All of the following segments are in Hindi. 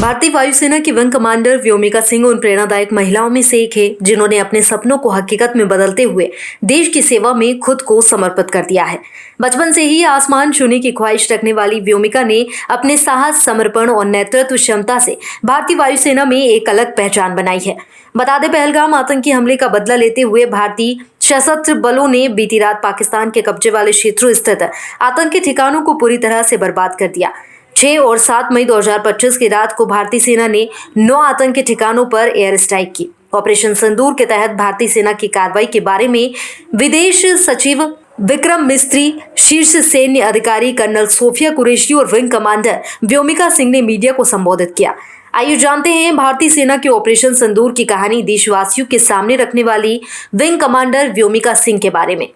भारतीय वायुसेना की विंग कमांडर व्योमिका सिंह उन प्रेरणादायक महिलाओं में से एक है जिन्होंने अपने सपनों को हकीकत में बदलते हुए देश की सेवा में खुद को समर्पित कर दिया है। बचपन से ही आसमान छूने की ख्वाहिश रखने वाली व्योमिका ने अपने साहस, समर्पण और नेतृत्व क्षमता से भारतीय वायुसेना में एक अलग पहचान बनाई है। बता दें, पहलगाम आतंकी हमले का बदला लेते हुए भारतीय सशस्त्र बलों ने बीती रात पाकिस्तान के कब्जे वाले क्षेत्रों स्थित आतंकी ठिकानों को पूरी तरह से बर्बाद कर दिया। 6 और 7 मई 2025 की रात को भारतीय सेना ने 9 आतंकी ठिकानों पर एयर स्ट्राइक की। ऑपरेशन सिंदूर के तहत भारतीय सेना की कार्रवाई के बारे में विदेश सचिव विक्रम मिस्त्री, शीर्ष सैन्य अधिकारी कर्नल सोफिया कुरैशी और विंग कमांडर व्योमिका सिंह ने मीडिया को संबोधित किया। आइए जानते हैं भारतीय सेना के ऑपरेशन सिंदूर की कहानी देशवासियों के सामने रखने वाली विंग कमांडर व्योमिका सिंह के बारे में।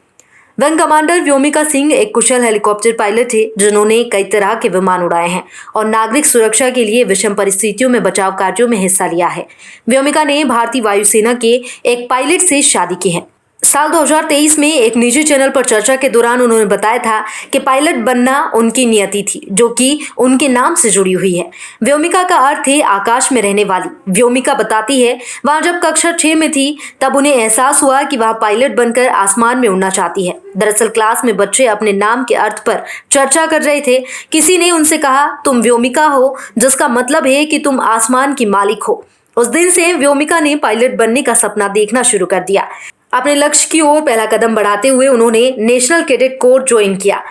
विंग कमांडर व्योमिका सिंह एक कुशल हेलीकॉप्टर पायलट है जिन्होंने कई तरह के विमान उड़ाए हैं और नागरिक सुरक्षा के लिए विषम परिस्थितियों में बचाव कार्यों में हिस्सा लिया है। व्योमिका ने भारतीय वायुसेना के एक पायलट से शादी की है। साल 2023 में एक निजी चैनल पर चर्चा के दौरान उन्होंने बताया था कि पायलट बनना उनकी नियति थी, जो कि उनके नाम से जुड़ी हुई है। व्योमिका का अर्थ है आकाश में रहने वाली। व्योमिका बताती है, वहां जब कक्षा 6 में थी तब उन्हें एहसास हुआ कि वह पायलट बनकर आसमान में उड़ना चाहती है। दरअसल क्लास में बच्चे अपने नाम के अर्थ पर चर्चा कर रहे थे। किसी ने उनसे कहा, तुम व्योमिका हो, जिसका मतलब है कि तुम आसमान की मालिक हो। उस दिन से व्योमिका ने पायलट बनने का सपना देखना शुरू कर दिया। अपने लक्ष्य की ओर पहला कदम बढ़ाते हुए उन्होंने नेशनल कैडेट कोर ज्वाइन किया।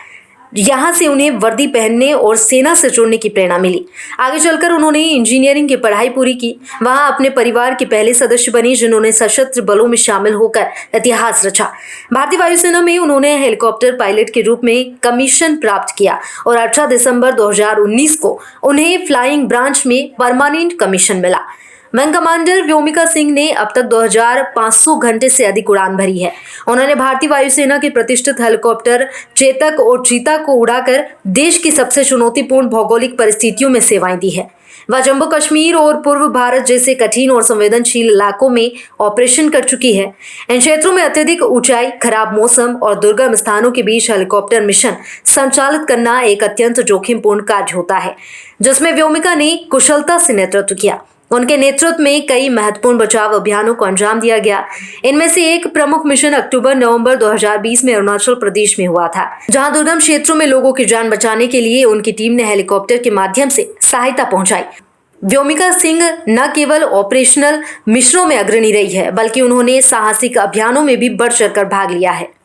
यहाँ से उन्हें वर्दी पहनने और सेना से जुड़ने की प्रेरणा मिली। आगे चलकर उन्होंने इंजीनियरिंग की पढ़ाई पूरी की। वहाँ अपने परिवार के पहले सदस्य बनी जिन्होंने सशस्त्र बलों में शामिल होकर इतिहास रचा। भारतीय वायुसेना में उन्होंने हेलीकॉप्टर पायलट के रूप में कमीशन प्राप्त किया और 18 दिसंबर 2019 को उन्हें फ्लाइंग ब्रांच में परमानेंट कमीशन मिला। विंग कमांडर व्योमिका सिंह ने अब तक 2500 घंटे से अधिक उड़ान भरी है। उन्होंने भारतीय वायुसेना के प्रतिष्ठित हेलीकॉप्टर चेतक और चीता को उड़ाकर देश की सबसे चुनौतीपूर्ण भौगोलिक परिस्थितियों में सेवाएं दी है। वह जम्मू कश्मीर और पूर्व भारत जैसे कठिन और संवेदनशील इलाकों में ऑपरेशन कर चुकी है। इन क्षेत्रों में अत्यधिक ऊंचाई, खराब मौसम और दुर्गम स्थानों के बीच हेलीकॉप्टर मिशन संचालित करना एक अत्यंत जोखिमपूर्ण कार्य होता है, जिसमें व्योमिका ने कुशलता से नेतृत्व किया। उनके नेतृत्व में कई महत्वपूर्ण बचाव अभियानों को अंजाम दिया गया। इनमें से एक प्रमुख मिशन अक्टूबर-नवंबर 2020 में अरुणाचल प्रदेश में हुआ था, जहां दुर्गम क्षेत्रों में लोगों की जान बचाने के लिए उनकी टीम ने हेलीकॉप्टर के माध्यम से सहायता पहुंचाई। व्योमिका सिंह न केवल ऑपरेशनल मिशनों में अग्रणी रही है, बल्कि उन्होंने साहसिक अभियानों में भी बढ़ चढ़कर भाग लिया है।